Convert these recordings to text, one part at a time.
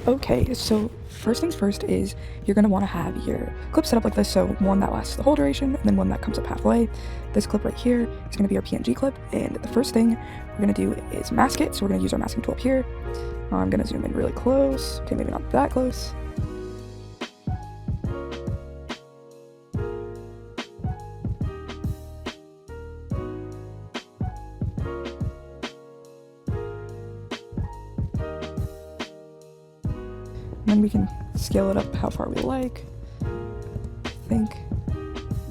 Okay, so first things first is you're going to want to have your clip set up like this, so one that lasts the whole duration and then one that comes up halfway. This clip right here is going to be our PNG clip, and the first thing we're going to do is mask it, so we're going to use our masking tool up here. I'm going to zoom in really close, okay, maybe not that close. And then we can scale it up how far we like. I think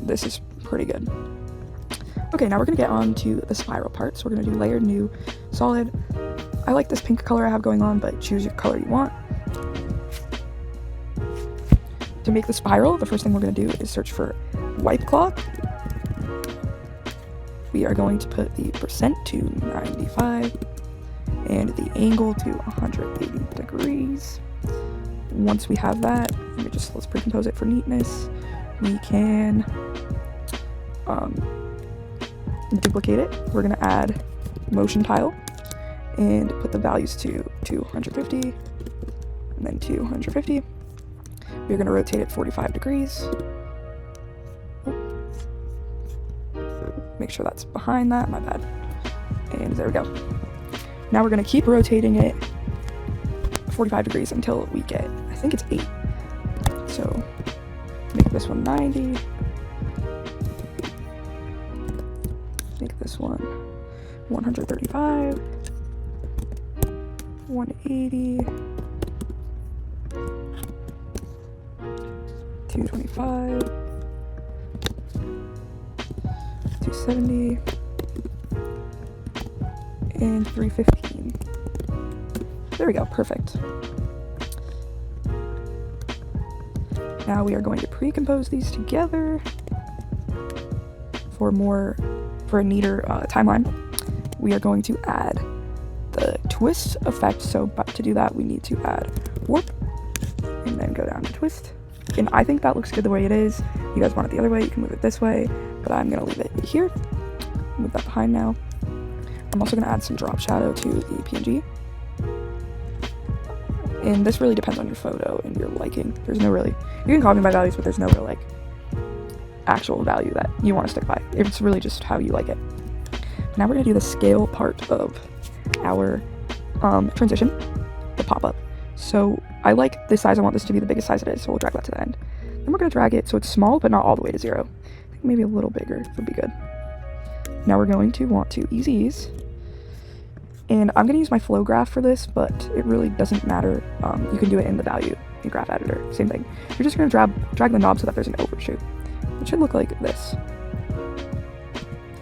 this is pretty good. Okay, now we're gonna get on to the spiral part. So we're gonna do layered, new, solid. I like this pink color I have going on, but choose your color you want. To make the spiral, the first thing we're gonna do is search for wipe clock. We are going to put the percent to 95 and the angle to 180 degrees. Once we have that, let's pre-compose it for neatness. We can duplicate it. We're gonna add motion tile and put the values to 250 and then 250. We're gonna rotate it 45 degrees. Make sure that's behind that, my bad. And there we go. Now we're gonna keep rotating it 45 degrees until we get, I think it's 8. So make this one 90. Make this one 135. 180. 225. 270. And 315. There we go, perfect. Now we are going to pre-compose these together for a neater timeline. We are going to add the twist effect, so to do that we need to add warp and then go down to twist. And I think that looks good the way it is. If you guys want it the other way, you can move it this way, but I'm gonna leave it here. Move that behind now. I'm also gonna add some drop shadow to the PNG. And this really depends on your photo and your liking. There's no really, you can copy my values, but there's no real like actual value that you want to stick by. It's really just how you like it. Now we're gonna do the scale part of our transition, the pop-up. So I like this size, I want this to be the biggest size it is, so we'll drag that to the end. Then we're gonna drag it so it's small, but not all the way to 0. I think maybe a little bigger would be good. Now we're going to want to easy ease. And I'm gonna use my flow graph for this, but it really doesn't matter. You can do it in the value in graph editor, same thing. You're just gonna drag the knob so that there's an overshoot. It should look like this.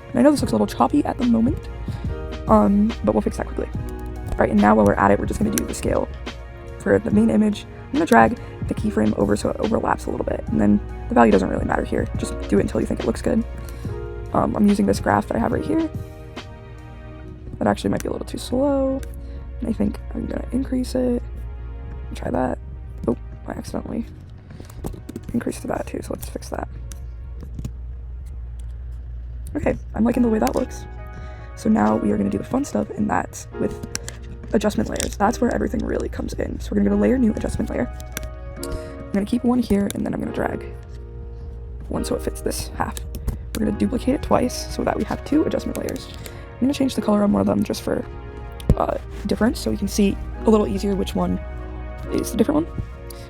And I know this looks a little choppy at the moment, but we'll fix that quickly. All right, and now while we're at it, we're just gonna do the scale for the main image. I'm gonna drag the keyframe over so it overlaps a little bit, and then the value doesn't really matter here. Just do it until you think it looks good. I'm using this graph that I have right here. That actually might be a little too slow, and I think I'm gonna increase it. Try that. Oh, I accidentally increased that too, so let's fix that. Okay, I'm liking the way that looks. So now we are gonna do the fun stuff, and that's with adjustment layers. That's where everything really comes in. So we're gonna go to layer, new, adjustment layer. I'm gonna keep one here, and then I'm gonna drag one so it fits this half. We're gonna duplicate it twice so that we have 2 adjustment layers. I'm going to change the color on one of them just for difference, so you can see a little easier which one is the different one.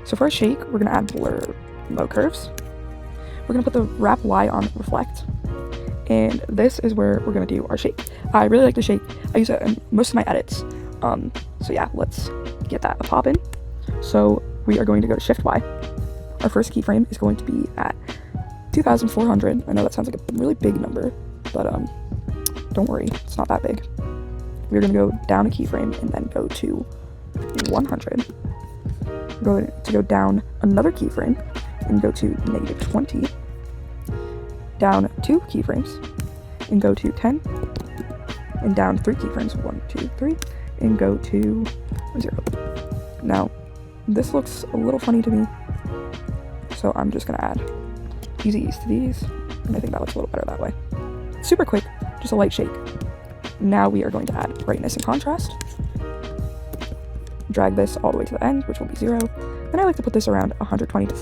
So for our shake, we're going to add blur low curves. We're going to put the wrap Y on reflect, and this is where we're going to do our shake. I really like the shake. I use it in most of my edits. So yeah, let's get that a pop in. So we are going to go to Shift Y. Our first keyframe is going to be at 2400. I know that sounds like a really big number, but don't worry, it's not that big. We're gonna go down a keyframe and then go to 100. We're going to go down another keyframe and go to -20. Down 2 keyframes and go to 10. And down 3 keyframes, 1, 2, 3, and go to 0. Now, this looks a little funny to me, so I'm just gonna add easy ease to these, and I think that looks a little better that way. Super quick, just a light shake. Now we are going to add brightness and contrast. drag this all the way to the end, which will be 0. Then I like to put this around 120 to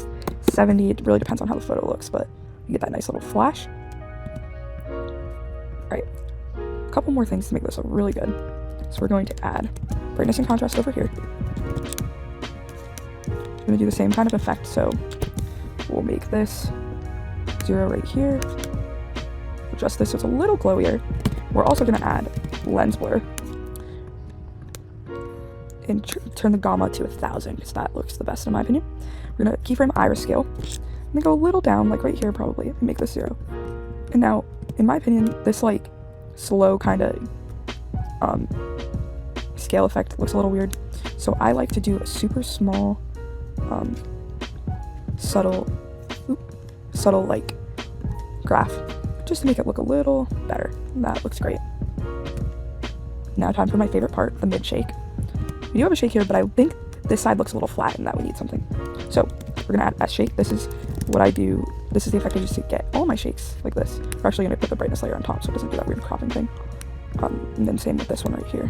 70. It really depends on how the photo looks, but you get that nice little flash. Alright, a couple more things to make this look really good. So we're going to add brightness and contrast over here. I'm going to do the same kind of effect, so we'll make this 0 right here. Adjust this so it's a little glowier. We're also going to add lens blur and turn the gamma to 1000 because that looks the best in my opinion. We're going to keyframe iris scale and then go a little down, like right here probably, and make this 0. And now, in my opinion, this like slow kind of scale effect looks a little weird. So I like to do a super small, subtle like graph, just to make it look a little better. And that looks great. Now time for my favorite part, the mid shake. We do have a shake here, but I think this side looks a little flat and that we need something. So we're gonna add S shake. This is what I do. This is the effect I use to get all my shakes like this. We're actually gonna put the brightness layer on top so it doesn't do that weird cropping thing. And then same with this one right here.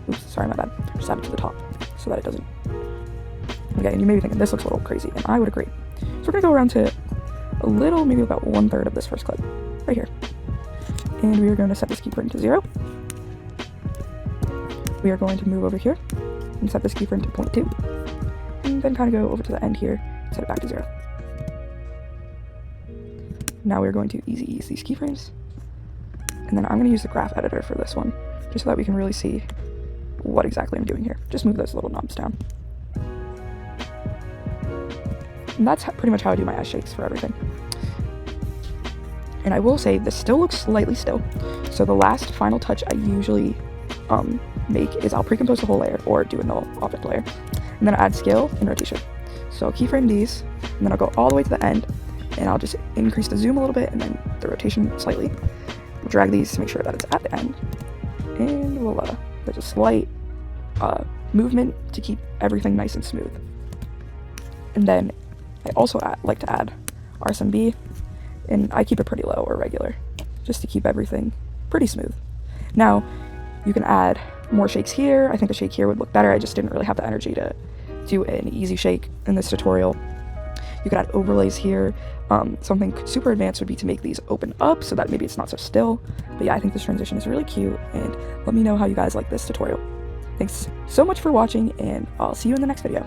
Oops, sorry, my bad. Just add it to the top so that it doesn't. Okay, and you may be thinking this looks a little crazy, and I would agree. So we're gonna go around to a little, maybe about 1/3 of this first clip, right here. And we are going to set this keyframe to 0. We are going to move over here and set this keyframe to 0.2. And then kind of go over to the end here, set it back to 0. Now we're going to easy ease these keyframes. And then I'm going to use the graph editor for this one, just so that we can really see what exactly I'm doing here. Just move those little knobs down. And that's pretty much how I do my S shakes for everything. And I will say this still looks slightly still. So the last final touch I usually make is I'll pre-compose the whole layer or do a null object layer. And then I'll add scale and rotation. So I'll keyframe these, and then I'll go all the way to the end, and I'll just increase the zoom a little bit and then the rotation slightly. We'll drag these to make sure that it's at the end. And we'll, there's a slight movement to keep everything nice and smooth. And then I also like to add RSMB, and I keep it pretty low or regular, just to keep everything pretty smooth. Now, you can add more shakes here. I think a shake here would look better. I just didn't really have the energy to do an easy shake in this tutorial. You could add overlays here. Something super advanced would be to make these open up so that maybe it's not so still. But yeah, I think this transition is really cute, and let me know how you guys like this tutorial. Thanks so much for watching, and I'll see you in the next video.